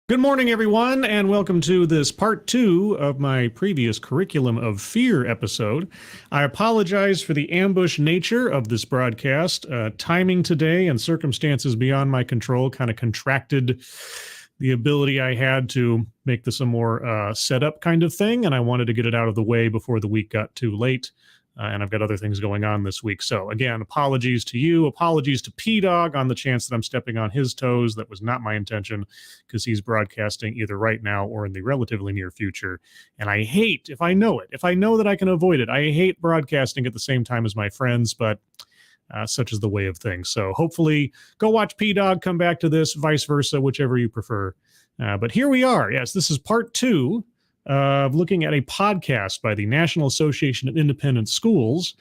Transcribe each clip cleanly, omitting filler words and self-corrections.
Good morning, everyone, and welcome to this part 2 of my previous Curriculum of Fear episode. I apologize for the ambush nature of this broadcast. Timing today and circumstances beyond my control kind of contracted the ability I had to make this a more set-up kind of thing, and I wanted to get it out of the way before the week got too late. And I've got other things going on this week. So again, apologies to you, apologies to P-Dog on the chance that I'm stepping on his toes. That was not my intention because he's broadcasting either right now or in the relatively near future. And I hate, if I know that I can avoid it, I hate broadcasting at the same time as my friends, but such is the way of things. So hopefully go watch P-Dog, come back to this, vice versa, whichever you prefer. But here we are. Yes, this is part 2 of looking at a podcast by the National Association of Independent Schools,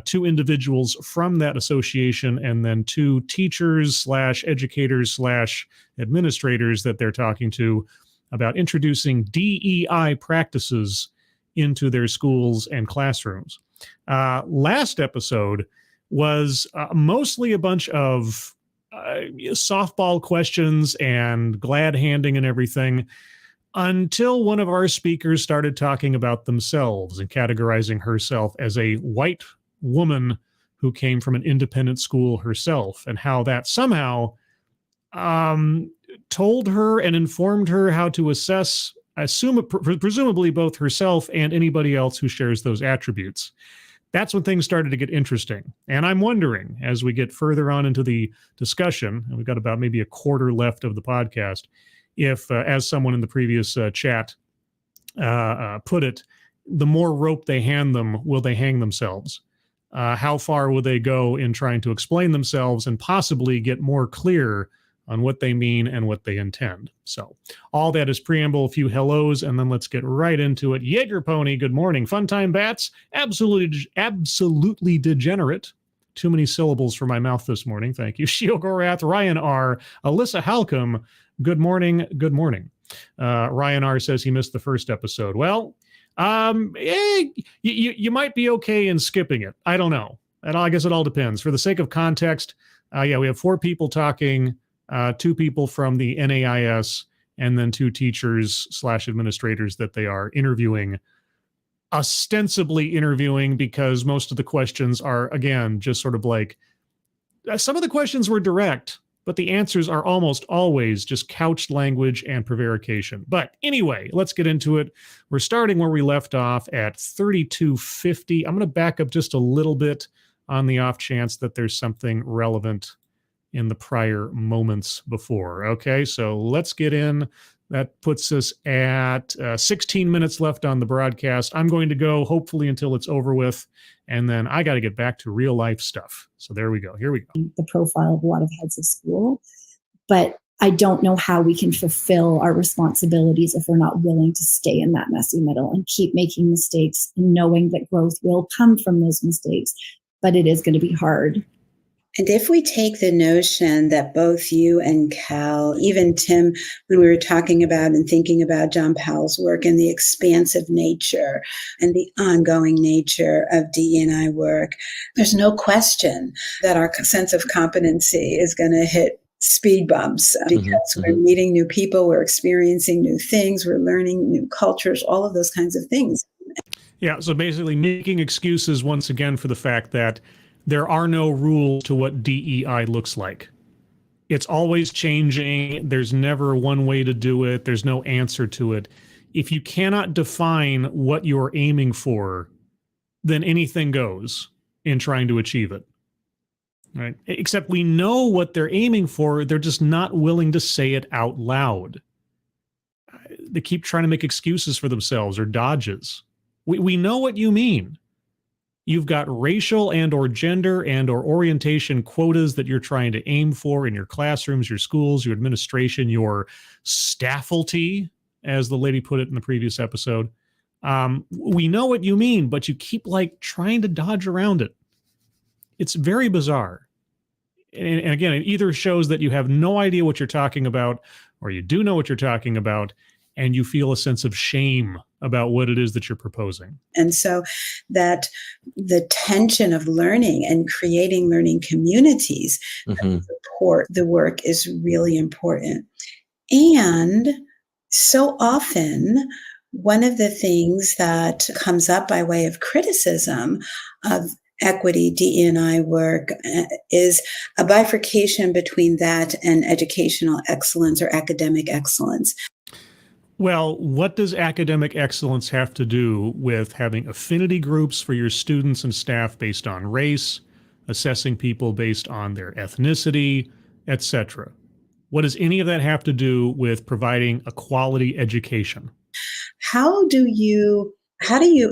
2 individuals from that association, and then 2 teachers / educators / administrators that they're talking to about introducing DEI practices into their schools and classrooms. Last episode was mostly a bunch of softball questions and glad handing and everything, until one of our speakers started talking about themselves and categorizing herself as a white woman who came from an independent school herself, and how that somehow told her and informed her how to assess, presumably both herself and anybody else who shares those attributes. That's when things started to get interesting. And I'm wondering, as we get further on into the discussion, and we've got about maybe a quarter left of the podcast, if, as someone in the previous chat put it, the more rope they hand them, will they hang themselves? How far will they go in trying to explain themselves and possibly get more clear on what they mean and what they intend? So all that is preamble, a few hellos, and then let's get right into it. Jaeger Pony, good morning. Fun time bats, absolutely degenerate. Too many syllables for my mouth this morning. Thank you. Shiogorath, Ryan R., Alyssa Halcomb, good morning. Good morning. Ryan R. says he missed the first episode. Well, you might be okay in skipping it. I don't know. I guess it all depends. For the sake of context, we have 4 people talking, 2 people from the NAIS, and then 2 teachers / administrators that they are interviewing. Ostensibly interviewing, because most of the questions are, again, just sort of like, some of the questions were direct, but the answers are almost always just couched language and prevarication. But anyway, let's get into it. We're starting where we left off at 3250. I'm going to back up just a little bit on the off chance that there's something relevant in the prior moments before. Okay, so let's get in. That puts us at 16 minutes left on the broadcast. I'm going to go hopefully until it's over with, and then I got to get back to real life stuff. So there we go. Here we go. The profile of a lot of heads of school, but I don't know how we can fulfill our responsibilities if we're not willing to stay in that messy middle and keep making mistakes and knowing that growth will come from those mistakes, but it is going to be hard. And if we take the notion that both you and Cal, even Tim, when we were talking about and thinking about John Powell's work and the expansive nature and the ongoing nature of DE&I work, there's no question that our sense of competency is going to hit speed bumps because we're meeting new people, we're experiencing new things, we're learning new cultures, all of those kinds of things. Yeah, so basically making excuses once again for the fact that there are no rules to what DEI looks like. It's always changing. There's never one way to do it. There's no answer to it. If you cannot define what you're aiming for, then anything goes in trying to achieve it. Right? Except we know what they're aiming for. They're just not willing to say it out loud. They keep trying to make excuses for themselves or dodges. We know what you mean. You've got racial and or gender and or orientation quotas that you're trying to aim for in your classrooms, your schools, your administration, your staffalty, as the lady put it in the previous episode. We know what you mean, but you keep like trying to dodge around it. It's very bizarre. And again, it either shows that you have no idea what you're talking about, or you do know what you're talking about, and you feel a sense of shame about what it is that you're proposing. And so that the tension of learning and creating learning communities that support the work is really important. And so often, one of the things that comes up by way of criticism of equity DE&I work is a bifurcation between that and educational excellence or academic excellence. Well, what does academic excellence have to do with having affinity groups for your students and staff based on race, assessing people based on their ethnicity, etc.? What does any of that have to do with providing a quality education? How do you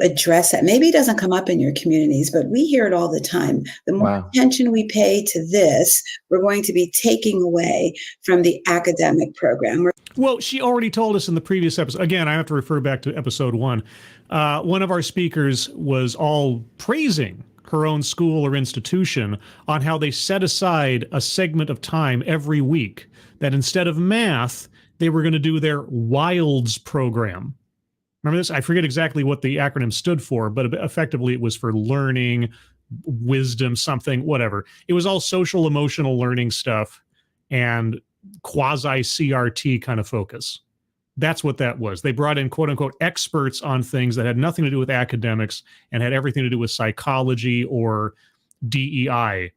address that? Maybe it doesn't come up in your communities, but we hear it all the time. The more attention we pay to this, we're going to be taking away from the academic program. Well, she already told us in the previous episode. Again, I have to refer back to episode 1. One of our speakers was all praising her own school or institution on how they set aside a segment of time every week that instead of math, they were going to do their WILDS program. Remember this? I forget exactly what the acronym stood for, but effectively it was for learning, wisdom, something, whatever. It was all social emotional learning stuff and quasi CRT kind of focus. That's what that was. They brought in quote unquote experts on things that had nothing to do with academics and had everything to do with psychology or DEI.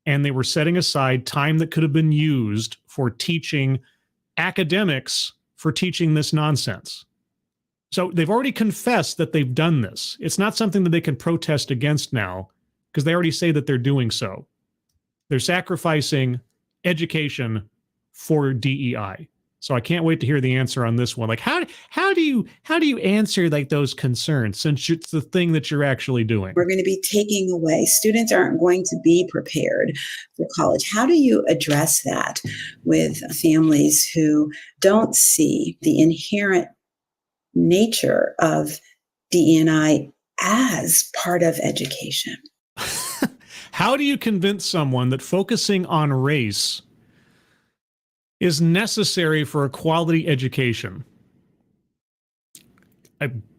And they were setting aside time that could have been used for teaching academics for teaching this nonsense. So they've already confessed that they've done this. It's not something that they can protest against now because they already say that they're doing so. They're sacrificing education for DEI. So I can't wait to hear the answer on this one. Like, how do you answer like those concerns since it's the thing that you're actually doing? We're going to be taking away. Students aren't going to be prepared for college. How do you address that with families who don't see the inherent nature of DE&I as part of education? How do you convince someone that focusing on race is necessary for a quality education?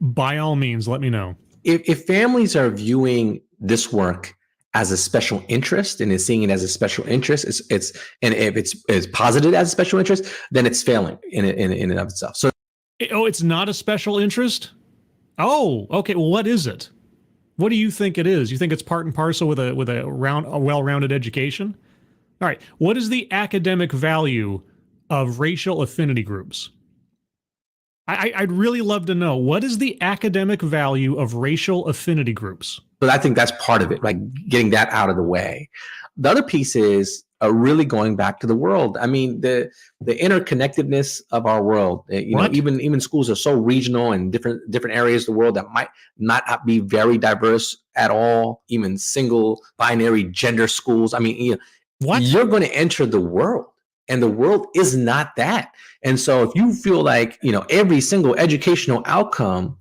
By all means, let me know. If families are viewing this work as a special interest and is seeing it as a special interest, and if it's posited as a special interest, then it's failing in and of itself. So, it's not a special interest? Oh, okay. Well, what is it? What do you think it is? You think it's part and parcel with a well-rounded education? All right. What is the academic value of racial affinity groups? I'd really love to know, what is the academic value of racial affinity groups? But I think that's part of it, like getting that out of the way. The other piece is really going back to the world. I mean, the interconnectedness of our world. You know, even schools are so regional and different areas of the world that might not be very diverse at all. Even single binary gender schools. I mean, you're going to enter the world. And the world is not that. And so if you feel like, every single educational outcome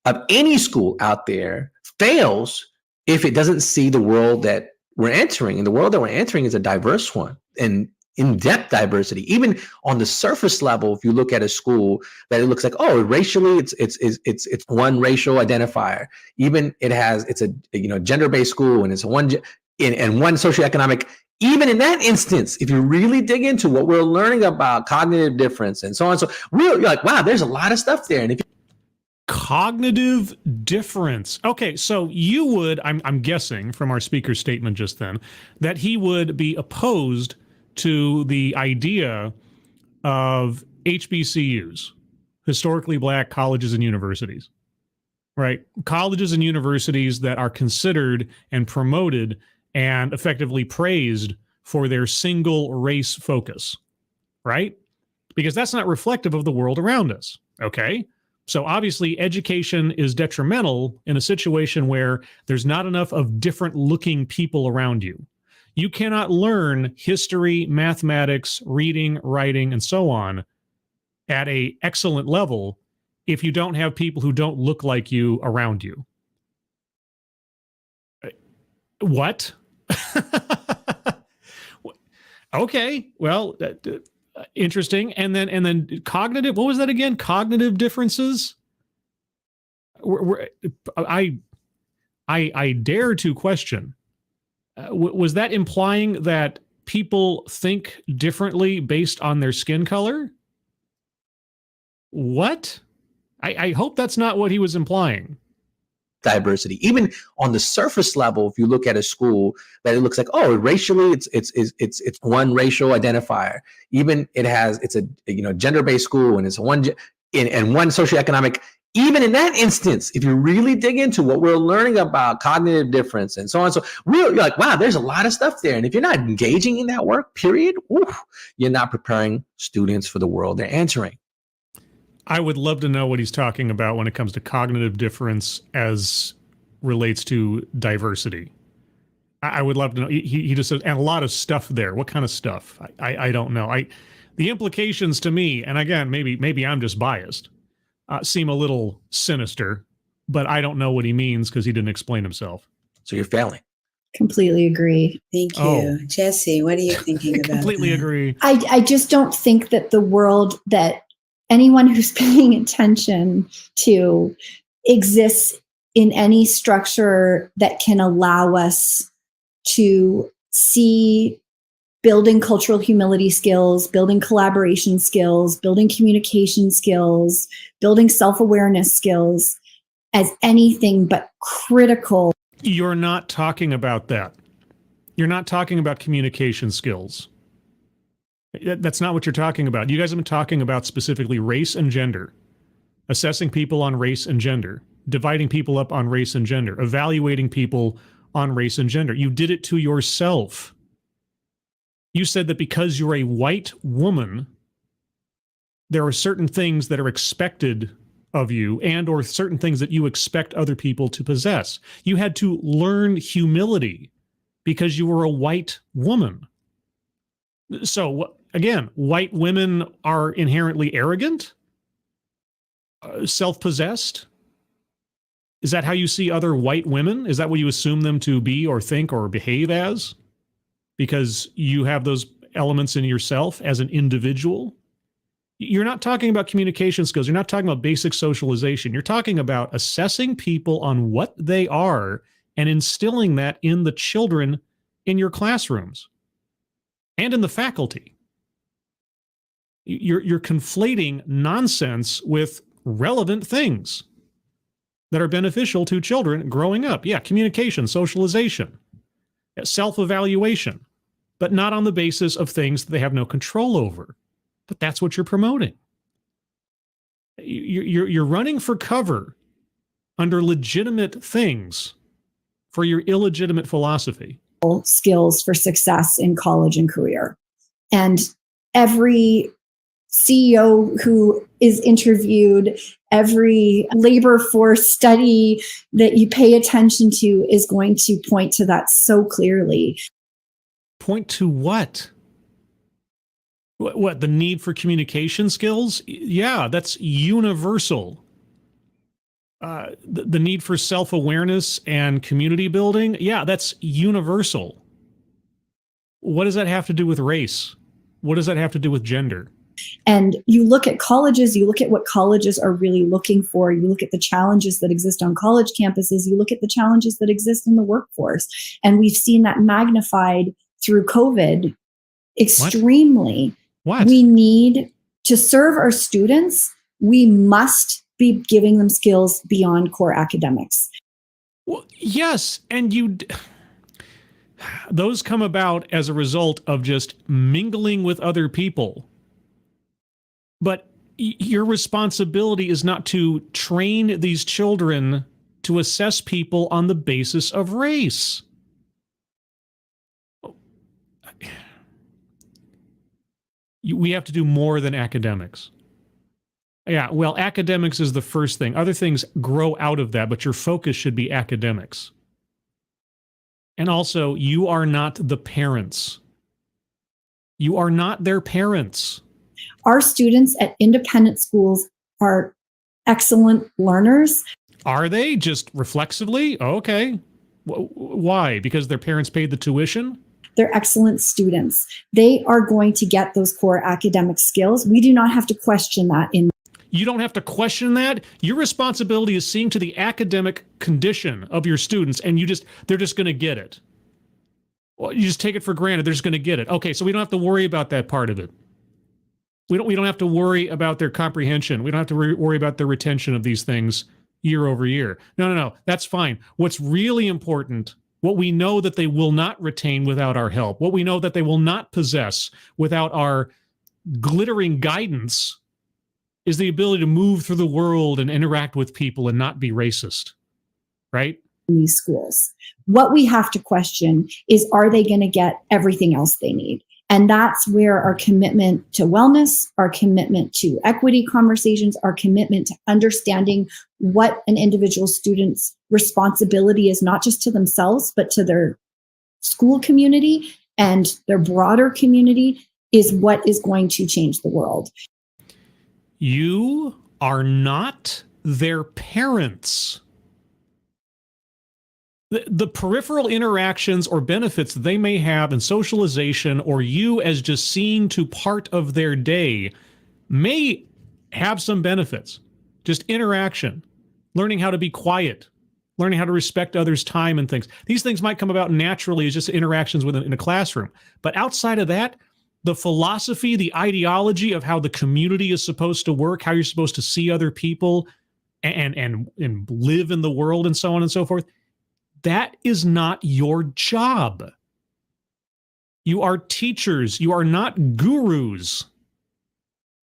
of any school out there fails if it doesn't see the world that we're entering. And the world that we're entering is a diverse one and in-depth diversity. Even on the surface level, if you look at a school that it looks like, oh, racially, it's one racial identifier. Even it's a gender-based school and it's one socioeconomic. Even in that instance, if you really dig into what we're learning about cognitive difference and so on, you're like, wow, there's a lot of stuff there. And cognitive difference. Okay, so you would, I'm guessing from our speaker's statement just then, that he would be opposed to the idea of HBCUs, historically black colleges and universities, right? Colleges and universities that are considered and promoted and effectively praised for their single race focus, right? Because that's not reflective of the world around us, okay? So obviously education is detrimental in a situation where there's not enough of different looking people around you. You cannot learn history, mathematics, reading, writing, and so on at an excellent level if you don't have people who don't look like you around you. What? Okay, well, interesting. And then cognitive. What was that again? Cognitive differences. I dare to question. Was that implying that people think differently based on their skin color? What? I hope that's not what he was implying. Diversity, even on the surface level, if you look at a school, that it looks like, oh, racially, it's one racial identifier. Even it's a gender-based school, and it's one socioeconomic. Even in that instance, if you really dig into what we're learning about cognitive difference and so on, you're like, wow, there's a lot of stuff there. And if you're not engaging in that work, period, you're not preparing students for the world they're entering. I would love to know what he's talking about when it comes to cognitive difference as relates to diversity. I would love to know. He just says, and a lot of stuff there. What kind of stuff? I don't know. The implications to me, and again, maybe I'm just biased, seem a little sinister, but I don't know what he means because he didn't explain himself. So you're failing. Completely agree. Thank you. Oh. Jesse, what are you thinking about? Completely agree. I just don't think that the world that anyone who's paying attention to exists in any structure that can allow us to see building cultural humility skills, building collaboration skills, building communication skills, building self-awareness skills as anything but critical. You're not talking about that. You're not talking about communication skills. That's not what you're talking about. You guys have been talking about specifically race and gender, assessing people on race and gender, dividing people up on race and gender, evaluating people on race and gender. You did it to yourself. You said that because you're a white woman, there are certain things that are expected of you and or certain things that you expect other people to possess. You had to learn humility because you were a white woman. So again, white women are inherently arrogant, self-possessed. Is that how you see other white women? Is that what you assume them to be or think or behave as? Because you have those elements in yourself as an individual? You're not talking about communication skills. You're not talking about basic socialization. You're talking about assessing people on what they are and instilling that in the children in your classrooms and in the faculty. You're conflating nonsense with relevant things that are beneficial to children growing up. Yeah, communication, socialization, self-evaluation, but not on the basis of things that they have no control over. But that's what you're promoting. You're running for cover under legitimate things for your illegitimate philosophy. Skills for success in college and career. And every CEO who is interviewed, every labor force study that you pay attention to is going to point to that so clearly. Point to what? What, the need for communication skills? Yeah, that's universal. The need for self-awareness and community building? Yeah, that's universal. What does that have to do with race? What does that have to do with gender? And you look at colleges, you look at what colleges are really looking for, you look at the challenges that exist on college campuses, you look at the challenges that exist in the workforce. And we've seen that magnified through COVID extremely. What? We need to serve our students. We must be giving them skills beyond core academics. Well, yes, and those come about as a result of just mingling with other people. But your responsibility is not to train these children to assess people on the basis of race. We have to do more than academics. Yeah, well, academics is the first thing. Other things grow out of that, but your focus should be academics. And also, you are not the parents. You are not their parents. Our students at independent schools are excellent learners. Are they? Just reflexively? Okay. Why? Because their parents paid the tuition? They're excellent students. They are going to get those core academic skills. We do not have to question that. You don't have to question that. Your responsibility is seeing to the academic condition of your students, and they're just going to get it. Well, you just take it for granted. They're just going to get it. Okay, so we don't have to worry about that part of it. We don't have to worry about their comprehension. We don't have to worry about their retention of these things year over year. No. That's fine. What's really important, what we know that they will not retain without our help, what we know that they will not possess without our glittering guidance, is the ability to move through the world and interact with people and not be racist, right? In these schools. What we have to question is, are they going to get everything else they need? And that's where our commitment to wellness, our commitment to equity conversations, our commitment to understanding what an individual student's responsibility is, not just to themselves, but to their school community and their broader community, is what is going to change the world. You are not their parents. The peripheral interactions or benefits they may have in socialization, or you as just seeing to part of their day, may have some benefits. Just interaction, learning how to be quiet, learning how to respect others' time and things. These things might come about naturally as just interactions in a classroom. But outside of that, the philosophy, the ideology of how the community is supposed to work, how you're supposed to see other people and live in the world and so on and so forth, that is not your job. You are teachers. You are not gurus.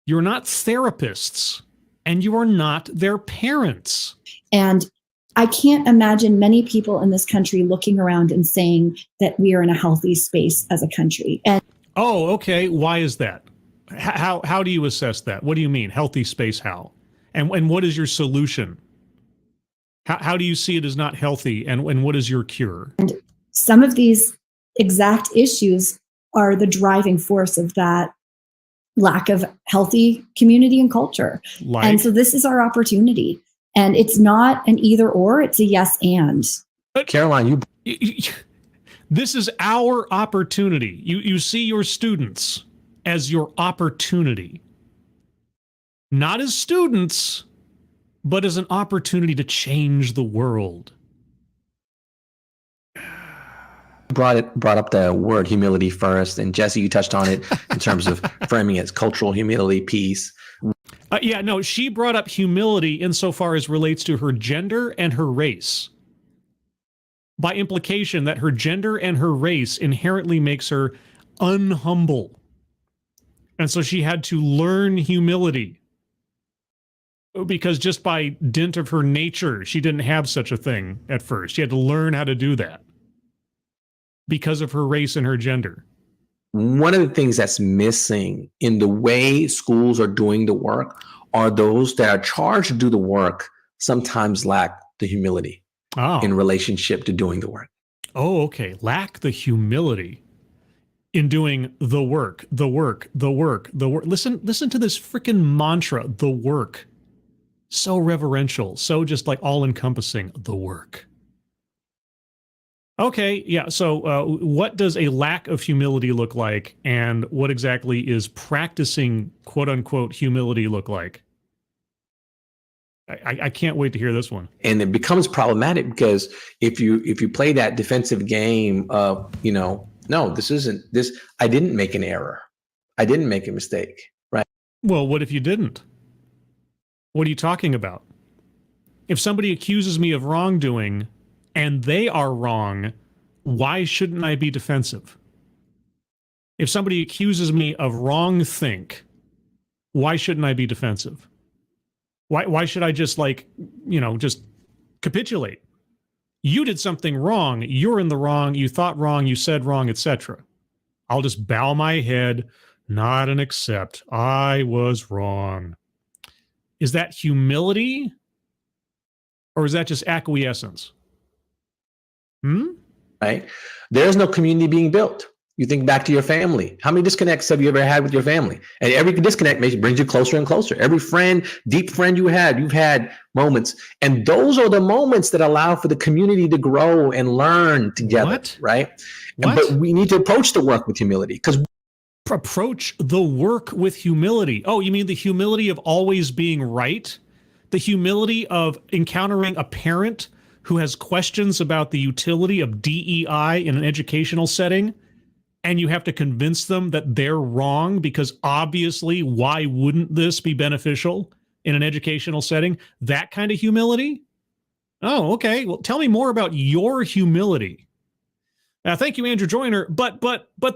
You're not therapists. And you are not their parents. And I can't imagine many people in this country looking around and saying that we are in a healthy space as a country. And oh, okay. Why is that? How do you assess that? What do you mean? Healthy space, how? And what is your solution? How do you see it as not healthy, and what is your cure? And some of these exact issues are the driving force of that lack of healthy community and culture. And so this is our opportunity. And it's not an either or, it's a yes and. But Caroline, this is our opportunity. You see your students as your opportunity. Not as students, but as an opportunity to change the world. Brought up the word humility first, and Jesse, you touched on it in terms of framing it as cultural humility piece. She brought up humility insofar as relates to her gender and her race. By implication, that her gender and her race inherently makes her unhumble. And so she had to learn humility. Because just by dint of her nature, she didn't have such a thing at first. She had to learn how to do that because of her race and her gender. One of the things that's missing in the way schools are doing the work are those that are charged to do the work sometimes lack the humility in relationship to doing the work. Oh, okay. Lack the humility in doing the work. Listen to this freaking mantra, the work. So reverential, so just like all-encompassing, the work. Okay, yeah, so what does a lack of humility look like, and what exactly is practicing quote-unquote humility look like? I can't wait to hear this one. And it becomes problematic because if you play that defensive game of, no, this isn't this, I didn't make an error. I didn't make a mistake, right? Well, what if you didn't? What are you talking about? If somebody accuses me of wrongdoing and they are wrong, why shouldn't I be defensive? If somebody accuses me of wrongthink, why shouldn't I be defensive? Why should I just just capitulate? You did something wrong. You're in the wrong. You thought wrong. You said wrong, etc. I'll just bow my head, nod and accept. I was wrong. Is that humility, or is that just acquiescence? Right? There's no community being built. You think back to your family. How many disconnects have you ever had with your family? And every disconnect brings you closer and closer. Every friend, deep friend you've had moments. And those are the moments that allow for the community to grow and learn together, right? But we need to approach the work with humility, because approach the work with humility. Oh, you mean the humility of always being right? The humility of encountering a parent who has questions about the utility of DEI in an educational setting and you have to convince them that they're wrong because obviously, why wouldn't this be beneficial in an educational setting? That kind of humility? Oh, okay. Well, tell me more about your humility. Thank you, Andrew Joyner. But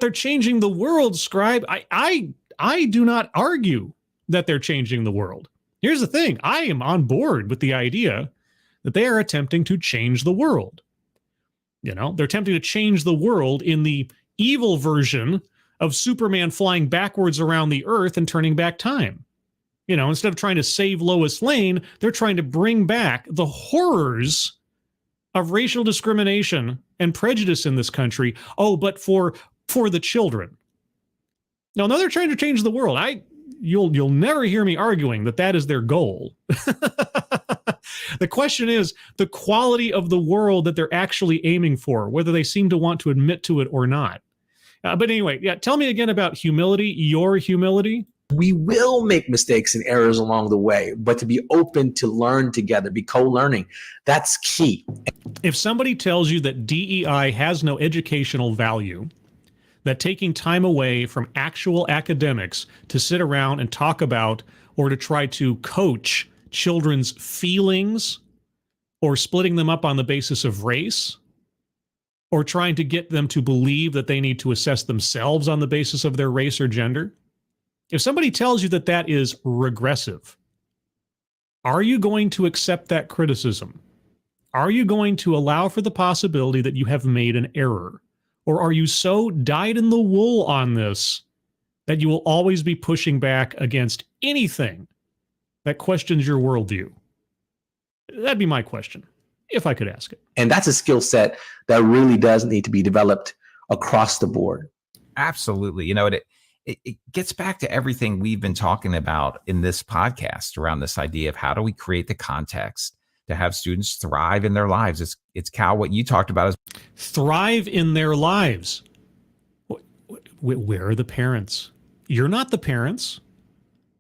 they're changing the world, Scribe. I do not argue that they're changing the world. Here's the thing. I am on board with the idea that they are attempting to change the world. They're attempting to change the world in the evil version of Superman flying backwards around the earth and turning back time. Instead of trying to save Lois Lane, they're trying to bring back the horrors of racial discrimination and prejudice in this country. Oh, but for the children. No, they're trying to change the world. You'll never hear me arguing that is their goal. The question is the quality of the world that they're actually aiming for, whether they seem to want to admit to it or not. But anyway, tell me again about humility, your humility. We will make mistakes and errors along the way, but to be open to learn together, be co-learning, that's key. If somebody tells you that DEI has no educational value, that taking time away from actual academics to sit around and talk about or to try to coach children's feelings or splitting them up on the basis of race or trying to get them to believe that they need to assess themselves on the basis of their race or gender, if somebody tells you that is regressive, are you going to accept that criticism? Are you going to allow for the possibility that you have made an error? Or are you so dyed in the wool on this that you will always be pushing back against anything that questions your worldview? That'd be my question, if I could ask it. And that's a skill set that really does need to be developed across the board. Absolutely. It gets back to everything we've been talking about in this podcast around this idea of how do we create the context to have students thrive in their lives. It's Cal, what you talked about is thrive in their lives. Where are the parents? You're not the parents.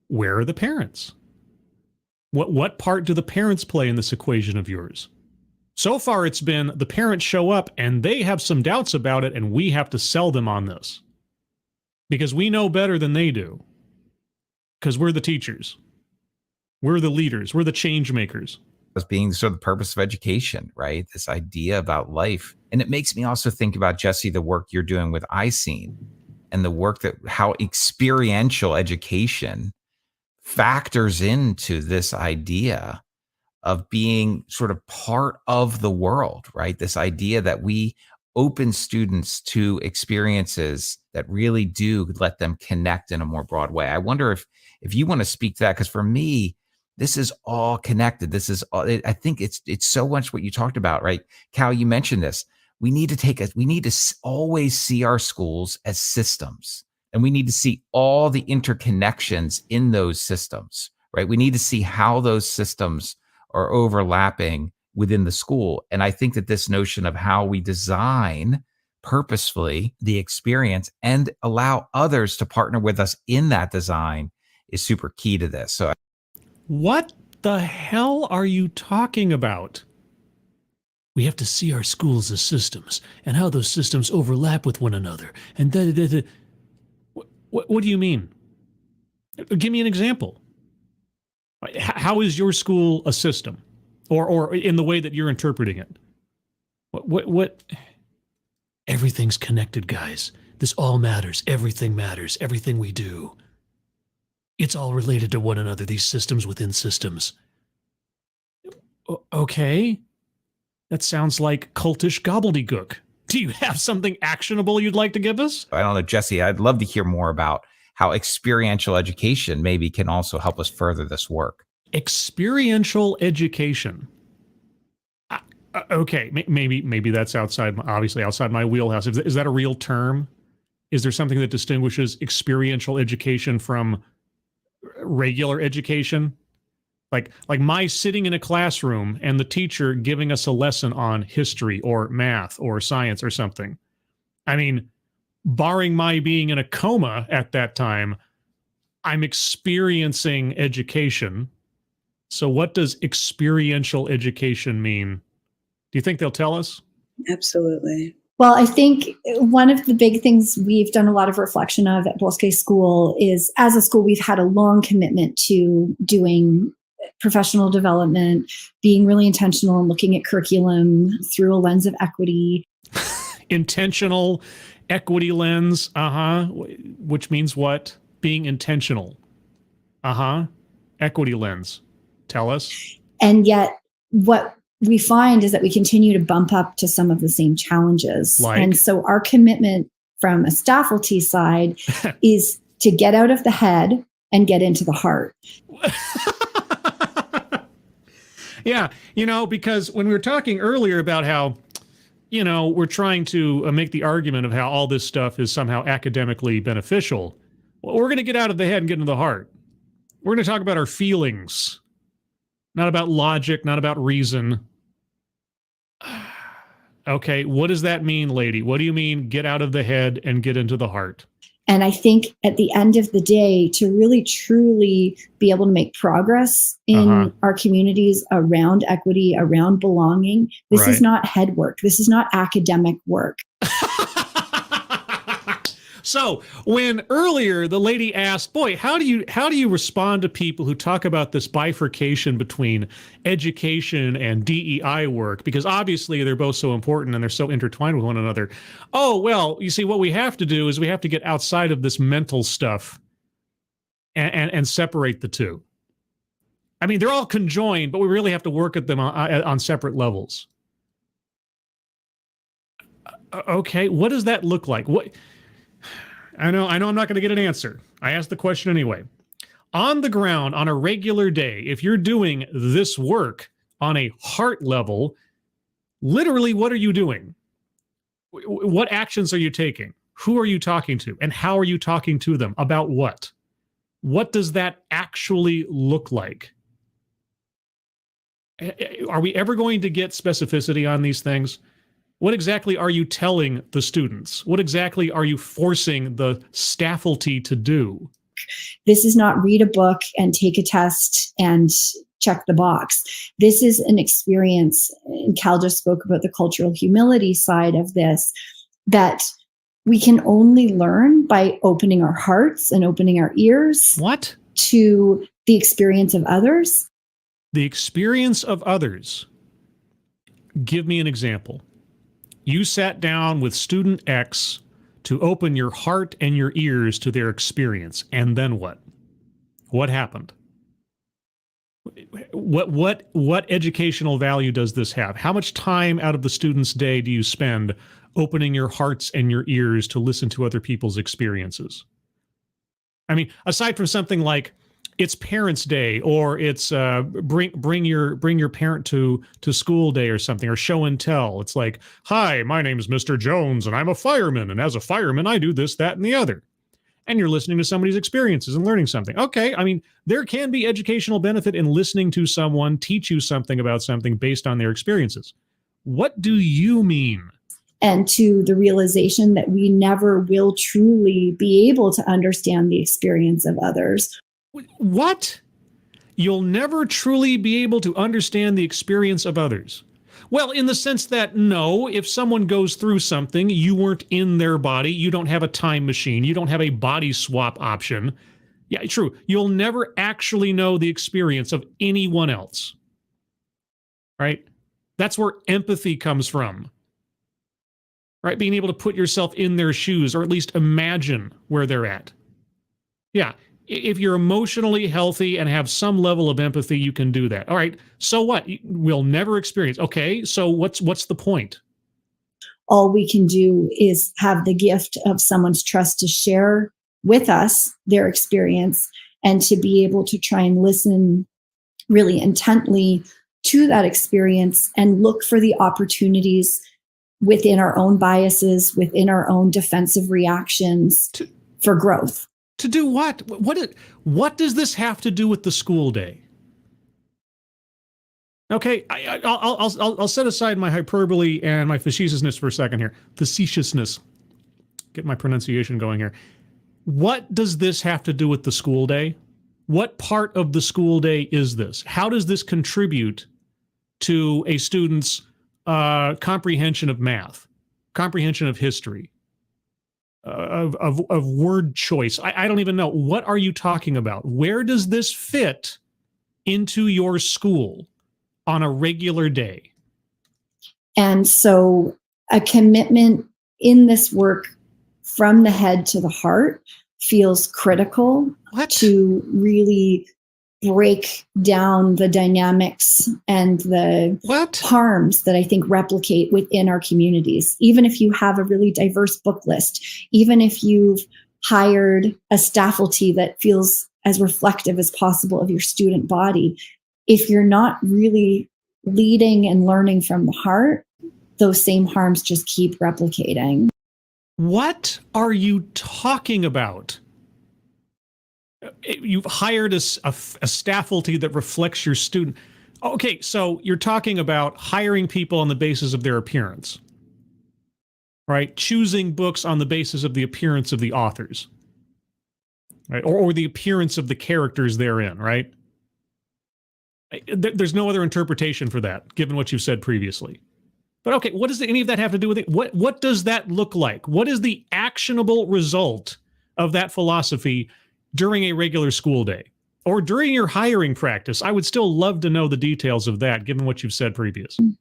Where are the parents? What part do the parents play in this equation of yours? So far, it's been the parents show up and they have some doubts about it, and we have to sell them on this because we know better than they do. Because we're the teachers, we're the leaders, we're the change makers. As being sort of the purpose of education, right? This idea about life. And it makes me also think about, Jesse, the work you're doing with iSeen and the work that how experiential education factors into this idea of being sort of part of the world, right? This idea that we open students to experiences that really do let them connect in a more broad way. I wonder if you want to speak to that, because for me, this is all connected. This is all, I think it's so much what you talked about, right? Cal, you mentioned this. We need to always see our schools as systems, and we need to see all the interconnections in those systems, right? We need to see how those systems are overlapping within the school. And I think that this notion of how we design purposefully the experience and allow others to partner with us in that design is super key to this. So what the hell are you talking about? We have to see our schools as systems and how those systems overlap with one another. And what do you mean? Give me an example. How is your school a system, or in the way that you're interpreting it? What? Everything's connected, guys. This all matters. Everything matters. Everything we do. It's all related to one another, these systems within systems. Okay. That sounds like cultish gobbledygook. Do you have something actionable you'd like to give us? I don't know, Jesse, I'd love to hear more about how experiential education maybe can also help us further this work. Experiential education. Okay, maybe that's outside my wheelhouse. Is that a real term? Is there something that distinguishes experiential education from regular education? Like my sitting in a classroom and the teacher giving us a lesson on history or math or science or something. I mean, barring my being in a coma at that time, I'm experiencing education. So what does experiential education mean? Do you think they'll tell us? Absolutely. Well, I think one of the big things we've done a lot of reflection of at Bosque School is, as a school, we've had a long commitment to doing professional development, being really intentional and looking at curriculum through a lens of equity. Intentional equity lens, which means what? Being intentional. Equity lens. Tell us. And yet what we find is that we continue to bump up to some of the same challenges. Like? And so our commitment from a staffalty side is to get out of the head and get into the heart. Yeah, because when we were talking earlier about how, we're trying to make the argument of how all this stuff is somehow academically beneficial, well, we're going to get out of the head and get into the heart. We're going to talk about our feelings, not about logic, not about reason. Okay, what does that mean, lady? What do you mean get out of the head and get into the heart? And I think at the end of the day, to really truly be able to make progress in our communities around equity, around belonging, this is not head work. This is not academic work. So when earlier the lady asked, boy, how do you respond to people who talk about this bifurcation between education and DEI work? Because obviously they're both so important and they're so intertwined with one another. Oh, well, you see, what we have to do is we have to get outside of this mental stuff and separate the two. I mean, they're all conjoined, but we really have to work at them on separate levels. Okay, what does that look like? What? I know I'm not going to get an answer. I asked the question anyway. On the ground, on a regular day, if you're doing this work on a heart level, literally, what are you doing? What actions are you taking? Who are you talking to? And how are you talking to them? About what? What does that actually look like? Are we ever going to get specificity on these things? What exactly are you telling the students? What exactly are you forcing the staffalty to do? This is not read a book and take a test and check the box. This is an experience, and Cal just spoke about the cultural humility side of this, that we can only learn by opening our hearts and opening our ears. What? To the experience of others. The experience of others. Give me an example. You sat down with student X to open your heart and your ears to their experience. And then what? What happened? What educational value does this have? How much time out of the student's day do you spend opening your hearts and your ears to listen to other people's experiences? I mean, aside from something like it's Parents' Day, or it's bring your parent to school day or something, or show and tell. It's like, hi, my name is Mr. Jones and I'm a fireman. And as a fireman, I do this, that, and the other. And you're listening to somebody's experiences and learning something. Okay, I mean, there can be educational benefit in listening to someone teach you something about something based on their experiences. What do you mean? And to the realization that we never will truly be able to understand the experience of others. What? You'll never truly be able to understand the experience of others. Well, in the sense that, no, if someone goes through something, you weren't in their body, you don't have a time machine, you don't have a body swap option. Yeah, true. You'll never actually know the experience of anyone else. Right? That's where empathy comes from. Right? Being able to put yourself in their shoes, or at least imagine where they're at. Yeah. If you're emotionally healthy and have some level of empathy, you can do that. All right. So what? We'll never experience. Okay. So what's the point? All we can do is have the gift of someone's trust to share with us their experience, and to be able to try and listen really intently to that experience and look for the opportunities within our own biases, within our own defensive reactions for growth. To do what? What does this have to do with the school day? Okay, I'll set aside my hyperbole and my facetiousness for a second here. Facetiousness. Get my pronunciation going here. What does this have to do with the school day? What part of the school day is this? How does this contribute to a student's comprehension of math, comprehension of history, of word choice. I don't even know. What are you talking about? Where does this fit into your school on a regular day? And so a commitment in this work from the head to the heart feels critical to really break down the dynamics and the harms that I think replicate within our communities. Even if you have a really diverse book list, even if you've hired a faculty that feels as reflective as possible of your student body, if you're not really leading and learning from the heart, those same harms just keep replicating. What are you talking about? You've hired a faculty that reflects your student. Okay, so you're talking about hiring people on the basis of their appearance, right? Choosing books on the basis of the appearance of the authors, right? Or the appearance of the characters therein, right? There's no other interpretation for that, given what you've said previously. But okay, what does any of that have to do with it? What does that look like? What is the actionable result of that philosophy during a regular school day or during your hiring practice? I would still love to know the details of that, given what you've said previously.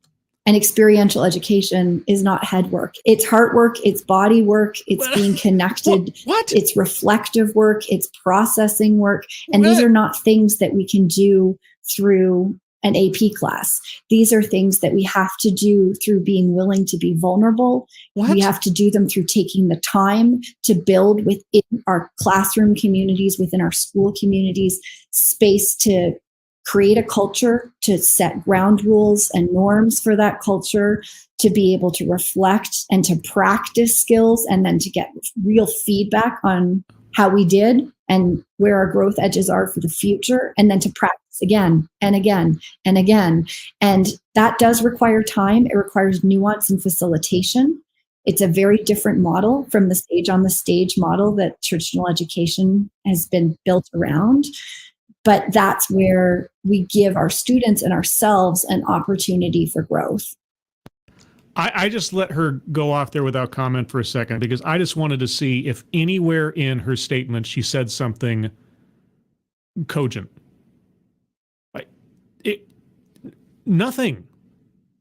And experiential education is not head work. It's heart work, it's body work, it's being connected, it's reflective work, it's processing work. And these are not things that we can do through an AP class. These are things that we have to do through being willing to be vulnerable. We have to do them through taking the time to build within our classroom communities, within our school communities, space to create a culture, to set ground rules and norms for that culture, to be able to reflect and to practice skills, and then to get real feedback on how we did and where our growth edges are for the future, and then to practice again and again and again. And that does require time. It requires nuance and facilitation. It's a very different model from the stage on the stage model that traditional education has been built around. But that's where we give our students and ourselves an opportunity for growth. I just let her go off there without comment for a second, because I just wanted to see if anywhere in her statement she said something cogent. Nothing.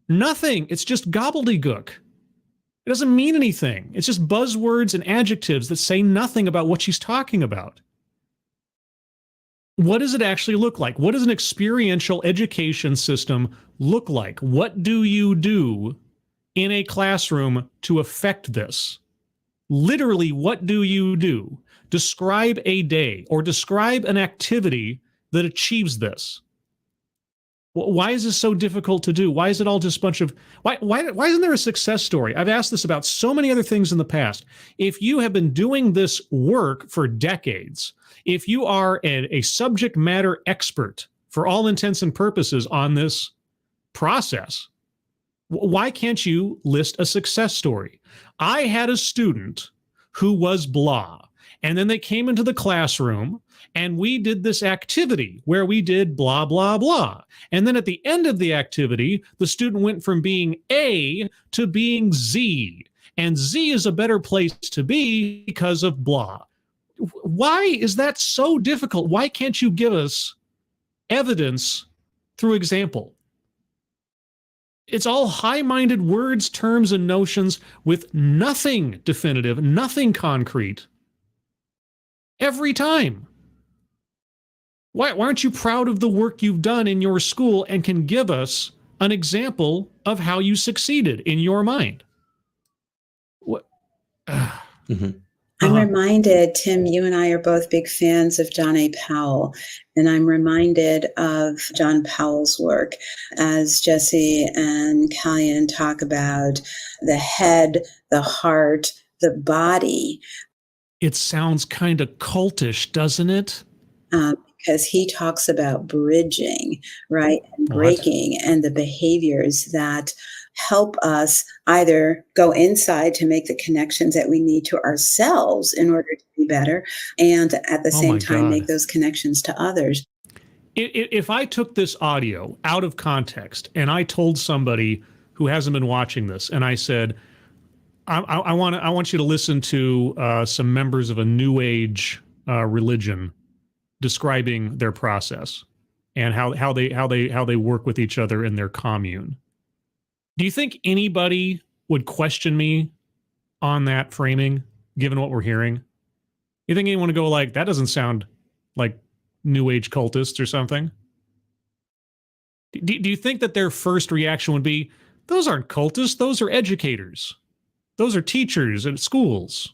It's just gobbledygook. It doesn't mean anything. It's just buzzwords and adjectives that say nothing about what she's talking about. What does it actually look like? What does an experiential education system look like? What do you do in a classroom to affect this? Literally, what do you do? Describe a day or describe an activity that achieves this. Why is this so difficult to do? Why is it all just a bunch of... Why isn't there a success story? I've asked this about so many other things in the past. If you have been doing this work for decades, if you are a subject matter expert for all intents and purposes on this process, why can't you list a success story? I had a student who was blah, and then they came into the classroom and we did this activity where we did blah, blah, blah. And then at the end of the activity, the student went from being A to being Z. And Z is a better place to be because of blah. Why is that so difficult? Why can't you give us evidence through example? It's all high-minded words, terms, and notions with nothing definitive, nothing concrete. Every time. Why aren't you proud of the work you've done in your school and can give us an example of how you succeeded in your mind? What? I'm reminded, Tim, you and I are both big fans of John A. Powell, and I'm reminded of John Powell's work as Jesse and Callian talk about the head, the heart, the body. It sounds kind of cultish, doesn't it? Because he talks about bridging, right, and breaking, and the behaviors that help us either go inside to make the connections that we need to ourselves in order to be better, and at the same time make those connections to others. If I took this audio out of context and I told somebody who hasn't been watching this and I said, I want you to listen to some members of a New Age religion describing their process and how they work with each other in their commune. Do you think anybody would question me on that framing, given what we're hearing? You think anyone would go like, that doesn't sound like New Age cultists or something? Do you think that their first reaction would be, those aren't cultists, those are educators. Those are teachers at schools.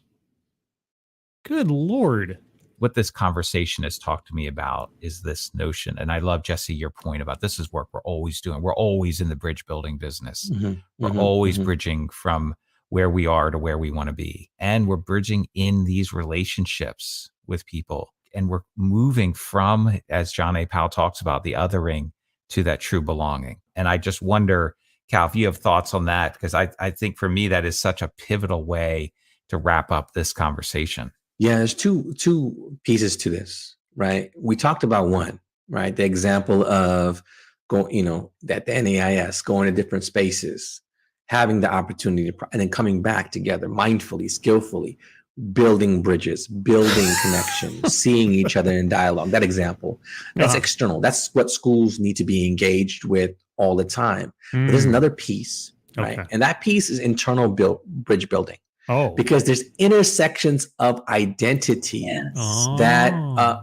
Good Lord. What this conversation has talked to me about is this notion. And I love, Jesse, your point about this is work we're always doing. We're always in the bridge building business. We're always bridging from where we are to where we want to be. And we're bridging in these relationships with people. And we're moving from, as John A. Powell talks about, the othering to that true belonging. And I just wonder, Cal, if you have thoughts on that, because I think for me, that is such a pivotal way to wrap up this conversation. Yeah, there's two pieces to this, right? We talked about one, right? The example of that the NAIS, going to different spaces, having the opportunity to, and then coming back together mindfully, skillfully, building bridges, building connections, seeing each other in dialogue. That example, that's external. That's what schools need to be engaged with all the time. But there's another piece, right? Okay. And that piece is internal bridge building. Oh, because there's intersections of identity that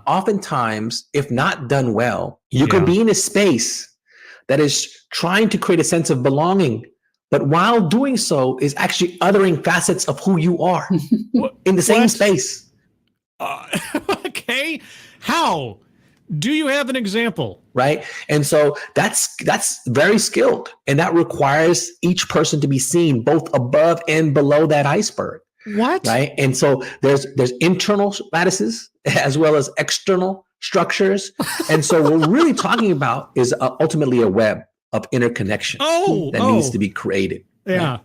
oftentimes, if not done well, you could be in a space that is trying to create a sense of belonging, but while doing so is actually othering facets of who you are in the same space. Okay. How? Do you have an example? Right. And so that's very skilled. And that requires each person to be seen both above and below that iceberg. What? Right. And so there's internal lattices as well as external structures. And so what we're really talking about is ultimately a web of interconnection that needs to be created. Yeah. Right?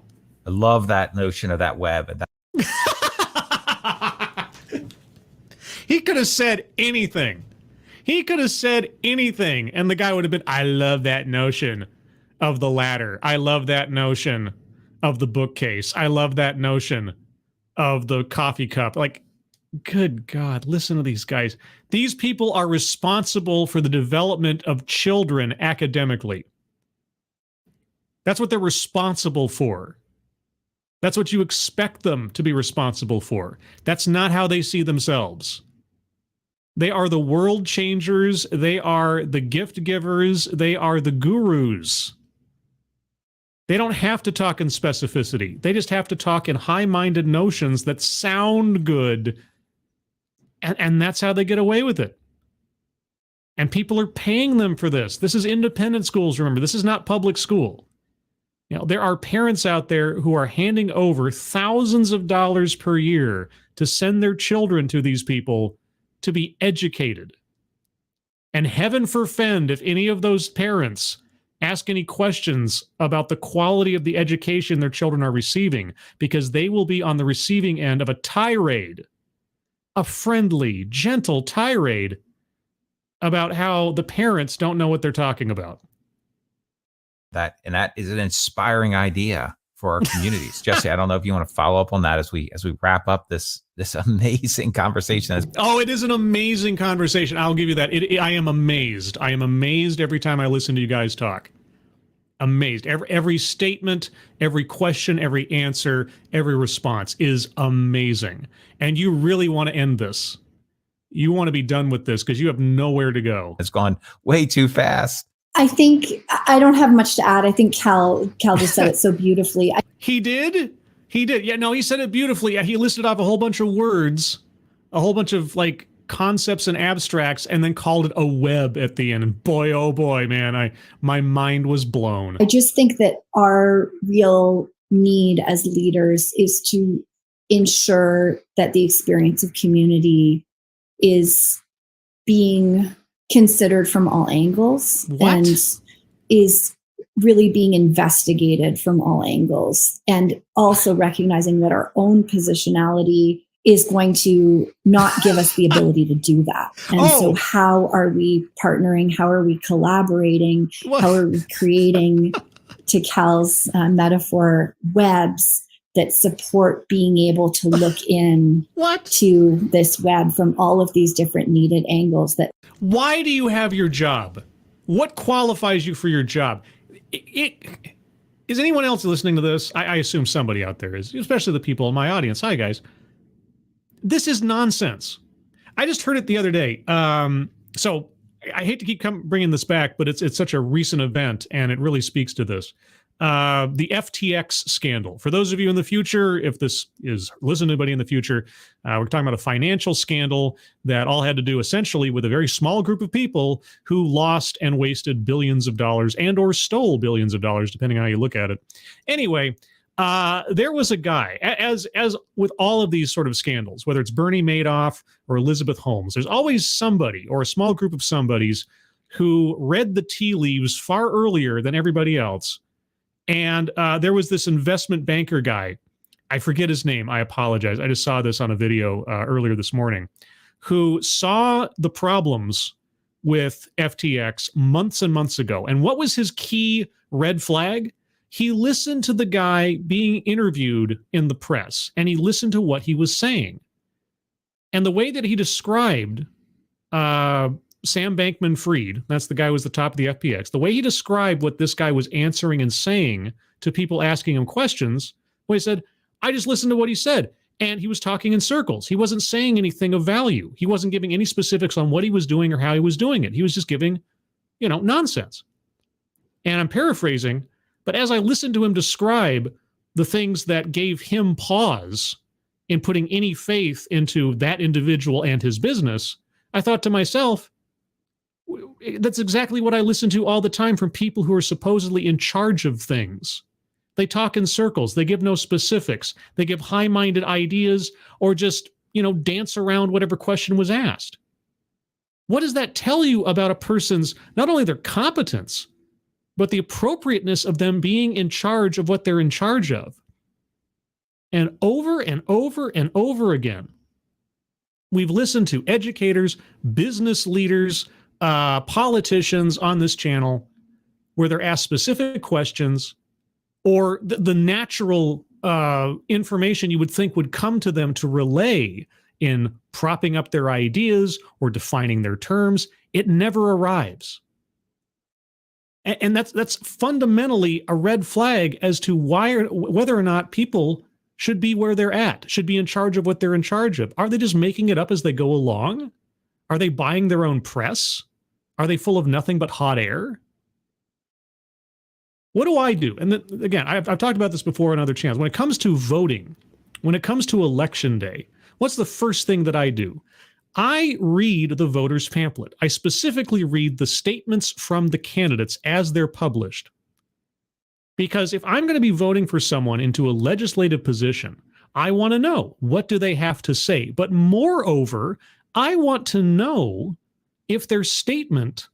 I love that notion of that web. He could have said anything. He could have said anything, and the guy would have been, I love that notion of the ladder. I love that notion of the bookcase. I love that notion of the coffee cup. Like, good God, listen to these guys. These people are responsible for the development of children academically. That's what they're responsible for. That's what you expect them to be responsible for. That's not how they see themselves. They are the world changers. They are the gift givers. They are the gurus. They don't have to talk in specificity. They just have to talk in high-minded notions that sound good. And that's how they get away with it. And people are paying them for this. This is independent schools, remember. This is not public school. You know, there are parents out there who are handing over thousands of dollars per year to send their children to these people to be educated. And heaven forfend if any of those parents ask any questions about the quality of the education their children are receiving, because they will be on the receiving end of a tirade, a friendly, gentle tirade about how the parents don't know what they're talking about. That is an inspiring idea for our communities. Jesse, I don't know if you want to follow up on that as we wrap up this amazing conversation. Oh, it is an amazing conversation. I'll give you that. I am amazed. I am amazed every time I listen to you guys talk. Amazed. Every statement, every question, every answer, every response is amazing. And you really want to end this. You want to be done with this because you have nowhere to go. It's gone way too fast. I think I don't have much to add. I think Cal just said it so beautifully. He did? He did. Yeah, no, he said it beautifully. He listed off a whole bunch of words, a whole bunch of like concepts and abstracts, and then called it a web at the end. And boy, oh boy, man, my mind was blown. I just think that our real need as leaders is to ensure that the experience of community is being considered from all angles and is really being investigated from all angles, and also recognizing that our own positionality is going to not give us the ability to do that. And so how are we partnering? How are we collaborating? How are we creating, to Cal's metaphor, webs that support being able to look in What? to this web from all of these different needed angles. That Why do you have your job? What qualifies you for your job? Is anyone else listening to this? I assume somebody out there is, especially the people in my audience. Hi, guys. This is nonsense. I just heard it the other day. So I hate to keep bringing this back, but it's such a recent event, and it really speaks to this. The FTX scandal. For those of you in the future, if this is listen to anybody in the future, we're talking about a financial scandal that all had to do essentially with a very small group of people who lost and wasted billions of dollars and or stole billions of dollars, depending on how you look at it. Anyway, there was a guy, as with all of these sort of scandals, whether it's Bernie Madoff or Elizabeth Holmes, there's always somebody or a small group of somebodies who read the tea leaves far earlier than everybody else. And there was this investment banker guy. I forget his name. I apologize. I just saw this on a video earlier this morning, who saw the problems with FTX months and months ago. And what was his key red flag? He listened to the guy being interviewed in the press, and he listened to what he was saying. And the way that he described Sam Bankman-Fried, that's the guy who was the top of the FTX, the way he described what this guy was answering and saying to people asking him questions, well, he said, I just listened to what he said. And he was talking in circles. He wasn't saying anything of value. He wasn't giving any specifics on what he was doing or how he was doing it. He was just giving, nonsense. And I'm paraphrasing, but as I listened to him describe the things that gave him pause in putting any faith into that individual and his business, I thought to myself, that's exactly what I listen to all the time from people who are supposedly in charge of things. They talk in circles. They give no specifics. They give high-minded ideas or just, dance around whatever question was asked. What does that tell you about a person's, not only their competence, but the appropriateness of them being in charge of what they're in charge of? And over and over and over again, we've listened to educators, business leaders, politicians on this channel where they're asked specific questions, or the natural information you would think would come to them to relay in propping up their ideas or defining their terms. It never arrives. And that's fundamentally a red flag as to whether or not people should be where they're at, should be in charge of what they're in charge of. Are they just making it up as they go along? Are they buying their own press? Are they full of nothing but hot air? What do I do? And again, I've talked about this before on other channels. When it comes to voting, when it comes to election day, what's the first thing that I do? I read the voters' pamphlet. I specifically read the statements from the candidates as they're published. Because if I'm going to be voting for someone into a legislative position, I want to know, what do they have to say? But moreover, I want to know if their statement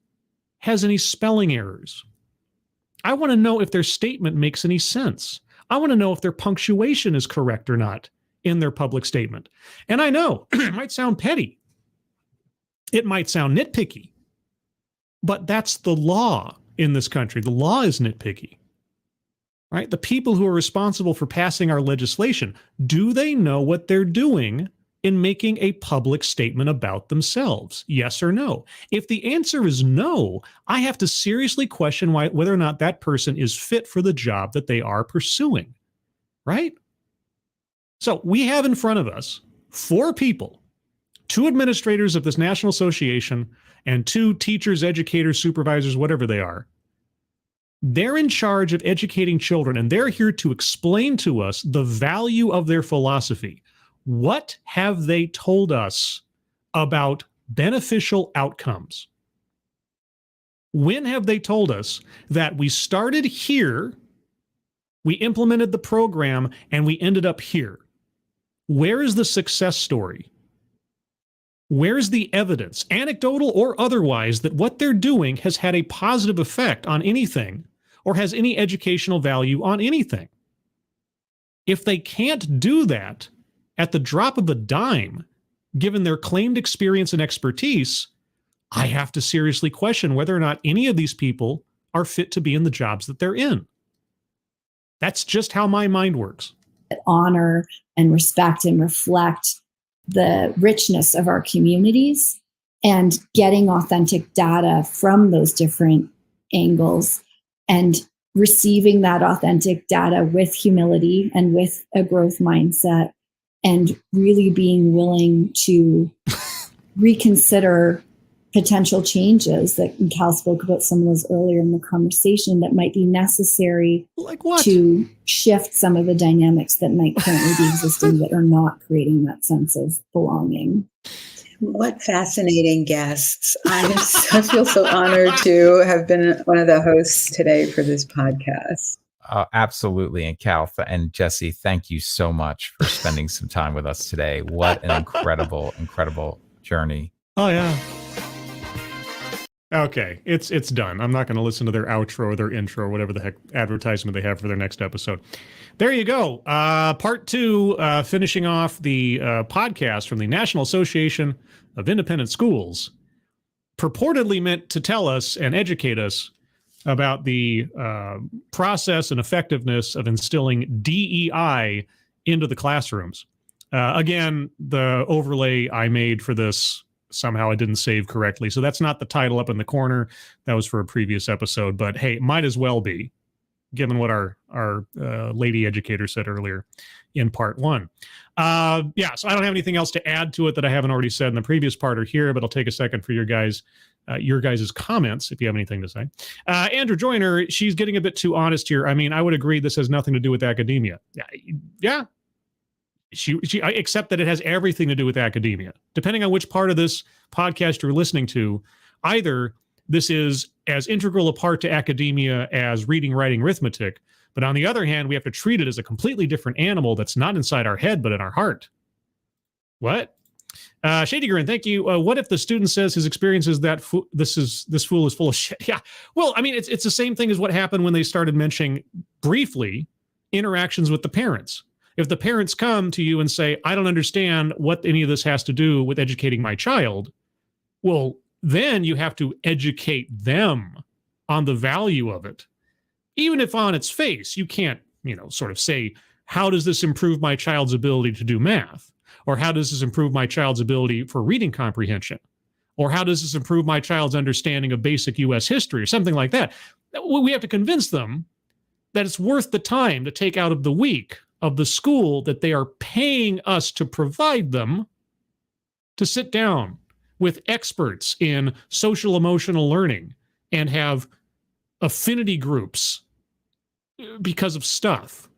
has any spelling errors. I want to know if their statement makes any sense. I want to know if their punctuation is correct or not in their public statement. And I know it might sound petty. It might sound nitpicky. But that's the law in this country. The law is nitpicky. Right? The people who are responsible for passing our legislation, do they know what they're doing in making a public statement about themselves? Yes or no? If the answer is no, I have to seriously question whether or not that person is fit for the job that they are pursuing, right? So we have in front of us 4 people, 2 administrators of this National Association and 2 teachers, educators, supervisors, whatever they are. They're in charge of educating children, and they're here to explain to us the value of their philosophy. What have they told us about beneficial outcomes? When have they told us that we started here, we implemented the program, and we ended up here? Where is the success story? Where's the evidence, anecdotal or otherwise, that what they're doing has had a positive effect on anything or has any educational value on anything? If they can't do that at the drop of a dime, given their claimed experience and expertise, I have to seriously question whether or not any of these people are fit to be in the jobs that they're in. That's just how my mind works. that honor and respect and reflect the richness of our communities, and getting authentic data from those different angles and receiving that authentic data with humility and with a growth mindset, and really being willing to reconsider potential changes that Cal spoke about some of those earlier in the conversation that might be necessary Like what? to shift some of the dynamics that might currently be existing that are not creating that sense of belonging. What fascinating guests. I feel so honored to have been one of the hosts today for this podcast. Absolutely. And Cal and Jesse, thank you so much for spending some time with us today. What an incredible, incredible journey. Oh, yeah. Okay, it's done. I'm not going to listen to their outro or their intro or whatever the heck advertisement they have for their next episode. There you go. Part 2, finishing off the podcast from the National Association of Independent Schools, purportedly meant to tell us and educate us about the process and effectiveness of instilling DEI into the classrooms. Again, the overlay I made for this, somehow I didn't save correctly. So that's not the title up in the corner. That was for a previous episode. But hey, might as well be, given what our lady educator said earlier in part 1. Yeah, so I don't have anything else to add to it that I haven't already said in the previous part or here, but I'll take a second for your guys' comments if you have anything to say. Andrew Joyner, she's getting a bit too honest here. I mean, I would agree this has nothing to do with academia. Yeah. She except that it has everything to do with academia. Depending on which part of this podcast you're listening to, either this is as integral a part to academia as reading, writing, arithmetic, but on the other hand, we have to treat it as a completely different animal that's not inside our head, but in our heart. What? Shady Grin, thank you. What if the student says his experience is that this fool is full of shit? Yeah. Well, I mean, it's the same thing as what happened when they started mentioning briefly interactions with the parents. If the parents come to you and say, I don't understand what any of this has to do with educating my child, well, then you have to educate them on the value of it. Even if on its face, you can't, sort of say, how does this improve my child's ability to do math? Or how does this improve my child's ability for reading comprehension? Or how does this improve my child's understanding of basic U.S. history or something like that? We have to convince them that it's worth the time to take out of the week of the school that they are paying us to provide them to sit down with experts in social emotional learning and have affinity groups because of stuff.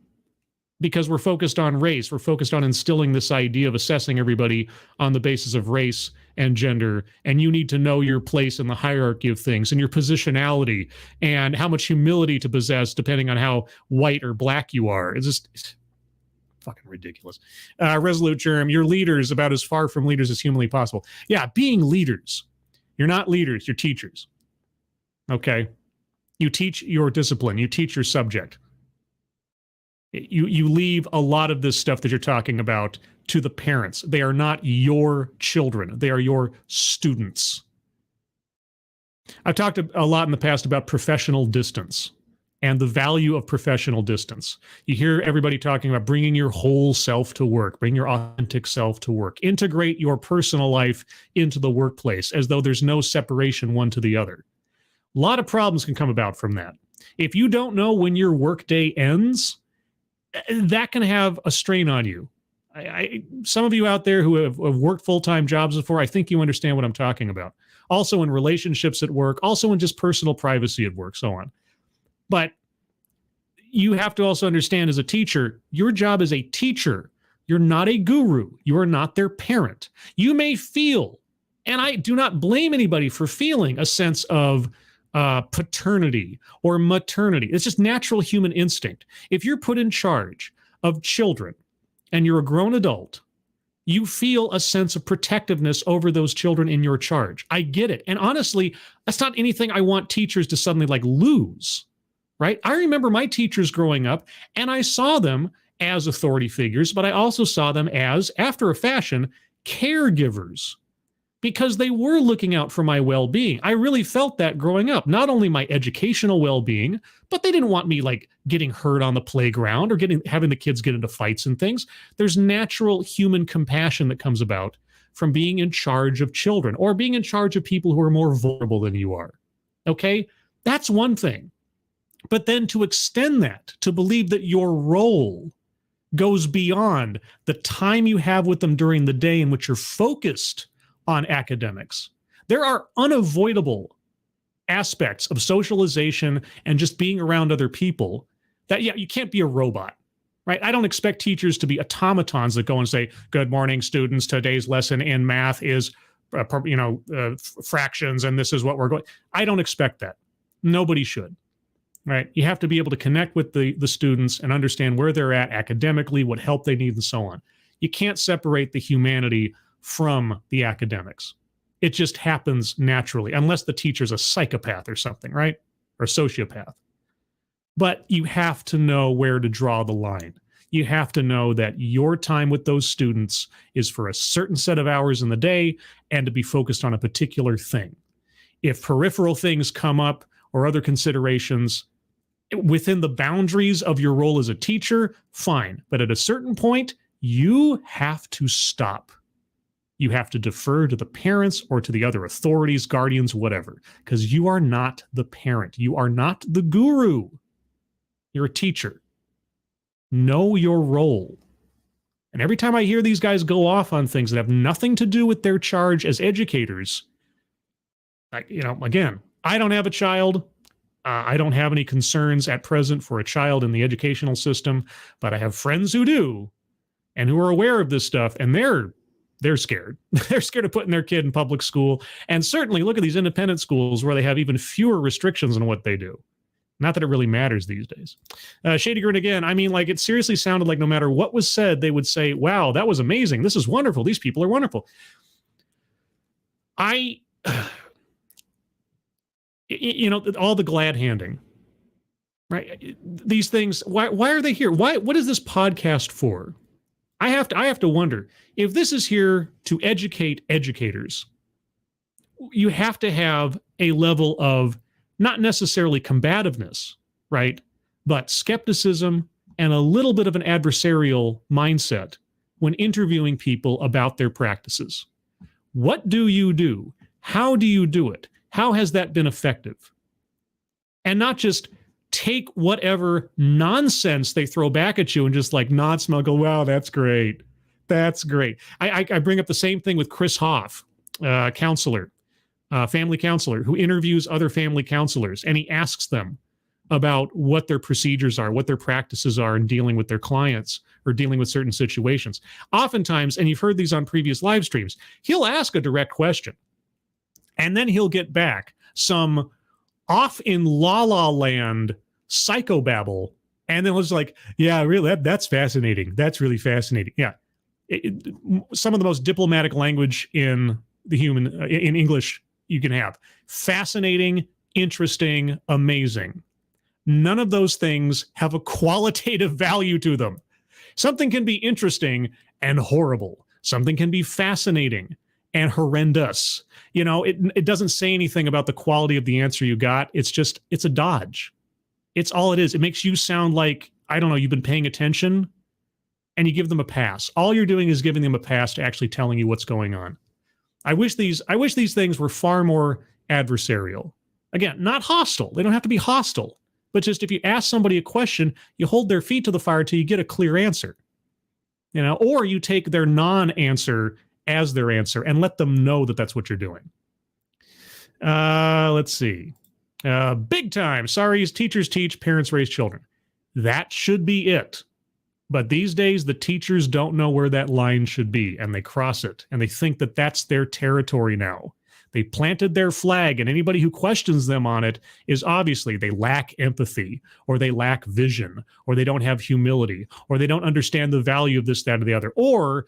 Because we're focused on race, we're focused on instilling this idea of assessing everybody on the basis of race and gender, and you need to know your place in the hierarchy of things and your positionality and how much humility to possess depending on how white or black you are. It's fucking ridiculous. Resolute Germ, you're leaders about as far from leaders as humanly possible. Yeah, being leaders. You're not leaders, you're teachers. Okay? You teach your discipline, you teach your subject. You leave a lot of this stuff that you're talking about to the parents. They are not your children. They are your students. I've talked a lot in the past about professional distance and the value of professional distance. You hear everybody talking about bringing your whole self to work, bring your authentic self to work, integrate your personal life into the workplace as though there's no separation one to the other. A lot of problems can come about from that. If you don't know when your workday ends, that can have a strain on you. Some of you out there who have worked full-time jobs before, I think you understand what I'm talking about. Also in relationships at work, also in just personal privacy at work, so on. But you have to also understand as a teacher, your job as a teacher, you're not a guru. You are not their parent. You may feel, and I do not blame anybody for feeling a sense of paternity or maternity. It's just natural human instinct. If you're put in charge of children and you're a grown adult, you feel a sense of protectiveness over those children in your charge. I get it. And honestly, that's not anything I want teachers to suddenly lose, right? I remember my teachers growing up and I saw them as authority figures, but I also saw them as, after a fashion, caregivers. because they were looking out for my well-being. I really felt that growing up, not only my educational well-being, but they didn't want me like getting hurt on the playground or having the kids get into fights and things. There's natural human compassion that comes about from being in charge of children or being in charge of people who are more vulnerable than you are. Okay? That's one thing. But then to extend that, to believe that your role goes beyond the time you have with them during the day in which you're focused on academics. There are unavoidable aspects of socialization and just being around other people that, yeah, you can't be a robot, right? I don't expect teachers to be automatons that go and say, good morning, students, today's lesson in math is, fractions, and this is what we're going. I don't expect that. Nobody should, right? You have to be able to connect with the students and understand where they're at academically, what help they need, and so on. You can't separate the humanity from the academics. It just happens naturally, unless the teacher's a psychopath or something, right? Or sociopath. But you have to know where to draw the line. You have to know that your time with those students is for a certain set of hours in the day and to be focused on a particular thing. If peripheral things come up or other considerations within the boundaries of your role as a teacher, fine. But at a certain point, you have to stop. You have to defer to the parents or to the other authorities, guardians, whatever, because you are not the parent. You are not the guru. You're a teacher. Know your role. And every time I hear these guys go off on things that have nothing to do with their charge as educators, again, I don't have a child. I don't have any concerns at present for a child in the educational system, but I have friends who do and who are aware of this stuff, and they're scared. They're scared of putting their kid in public school. And certainly look at these independent schools where they have even fewer restrictions on what they do. Not that it really matters these days. Shady Grin again, I mean, like, it seriously sounded like no matter what was said, they would say, wow, that was amazing. This is wonderful. These people are wonderful. All the glad handing, right? These things, why are they here? What is this podcast for? I have to wonder, if this is here to educate educators, you have to have a level of not necessarily combativeness, right? But skepticism and a little bit of an adversarial mindset when interviewing people about their practices. What do you do? How do you do it? How has that been effective? And not just take whatever nonsense they throw back at you and just like nod, smuggle, wow, that's great. That's great. I bring up the same thing with Chris Hoff, counselor, family counselor, who interviews other family counselors, and he asks them about what their procedures are, what their practices are in dealing with their clients or dealing with certain situations. Oftentimes, and you've heard these on previous live streams, he'll ask a direct question, and then he'll get back some off in la la land psychobabble, and then was like, yeah, really, that's fascinating. That's really fascinating. Yeah. Some of the most diplomatic language in in English you can have. Fascinating, interesting, amazing. None of those things have a qualitative value to them. Something can be interesting and horrible. Something can be fascinating and horrendous. It doesn't say anything about the quality of the answer you got. It's a dodge. It's all it is. It makes you sound like, I don't know, you've been paying attention, and you give them a pass. All you're doing is giving them a pass to actually telling you what's going on. I wish these things were far more adversarial. Again, not hostile. They don't have to be hostile. But just if you ask somebody a question, you hold their feet to the fire till you get a clear answer. Or you take their non-answer as their answer and let them know that that's what you're doing. Let's see. Big time. Sorry, teachers teach, parents raise children. That should be it. But these days, the teachers don't know where that line should be, and they cross it, and they think that that's their territory now. They planted their flag, and anybody who questions them on it is obviously they lack empathy, or they lack vision, or they don't have humility, or they don't understand the value of this, that, or the other, or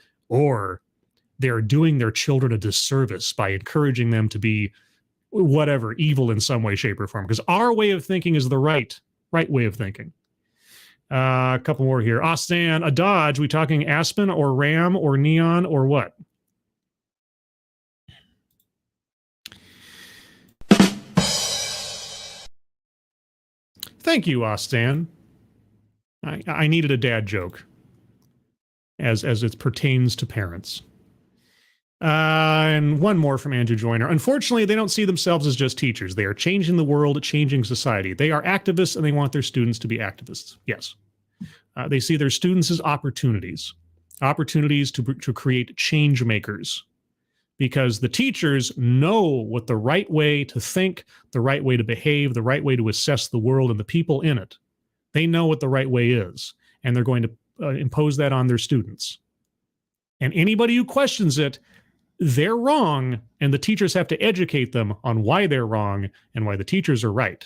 they're doing their children a disservice by encouraging them to be whatever, evil in some way, shape, or form. Because our way of thinking is the right way of thinking. A couple more here. Austin, a Dodge, we talking Aspen or Ram or Neon or what? Thank you, Austin. I needed a dad joke as it pertains to parents. And one more from Andrew Joyner. Unfortunately, they don't see themselves as just teachers. They are changing the world, changing society. They are activists, and they want their students to be activists. Yes. They see their students as opportunities to create change makers, because the teachers know what the right way to think, the right way to behave, the right way to assess the world and the people in it. They know what the right way is, and they're going to impose that on their students. And anybody who questions it, they're wrong, and the teachers have to educate them on why they're wrong and why the teachers are right.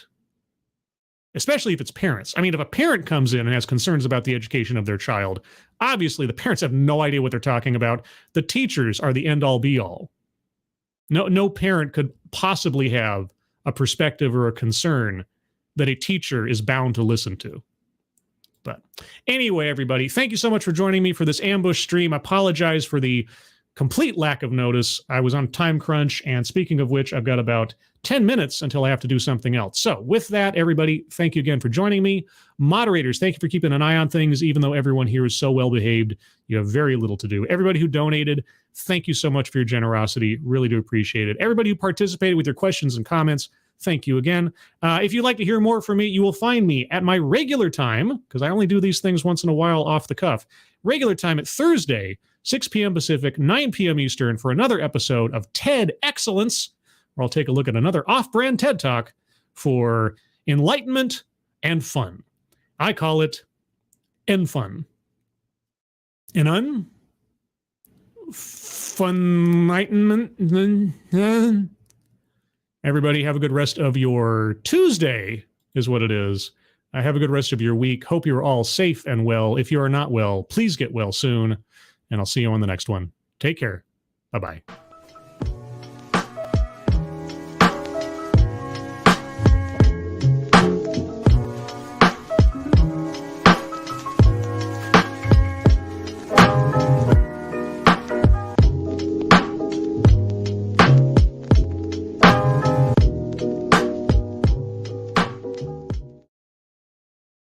Especially if it's parents. I mean, if a parent comes in and has concerns about the education of their child, obviously the parents have no idea what they're talking about. The teachers are the end-all be-all. No parent could possibly have a perspective or a concern that a teacher is bound to listen to. But anyway, everybody, thank you so much for joining me for this ambush stream. I apologize for the complete lack of notice. I was on time crunch, and speaking of which, I've got about 10 minutes until I have to do something else. So with that, everybody, thank you again for joining me. Moderators, thank you for keeping an eye on things, even though everyone here is so well behaved. You have very little to do. Everybody who donated, thank you so much for your generosity. Really do appreciate it. Everybody who participated with your questions and comments, thank you again. If you'd like to hear more from me, you will find me at my regular time, because I only do these things once in a while off the cuff, regular time at Thursday, 6 p.m. Pacific, 9 p.m. Eastern, for another episode of TED Excellence, where I'll take a look at another off-brand TED Talk for enlightenment and fun. I call it Fun. Enlightenment. Everybody have a good rest of your Tuesday, is what it is. Have a good rest of your week. Hope you're all safe and well. If you are not well, please get well soon, and I'll see you on the next one. Take care. Bye-bye.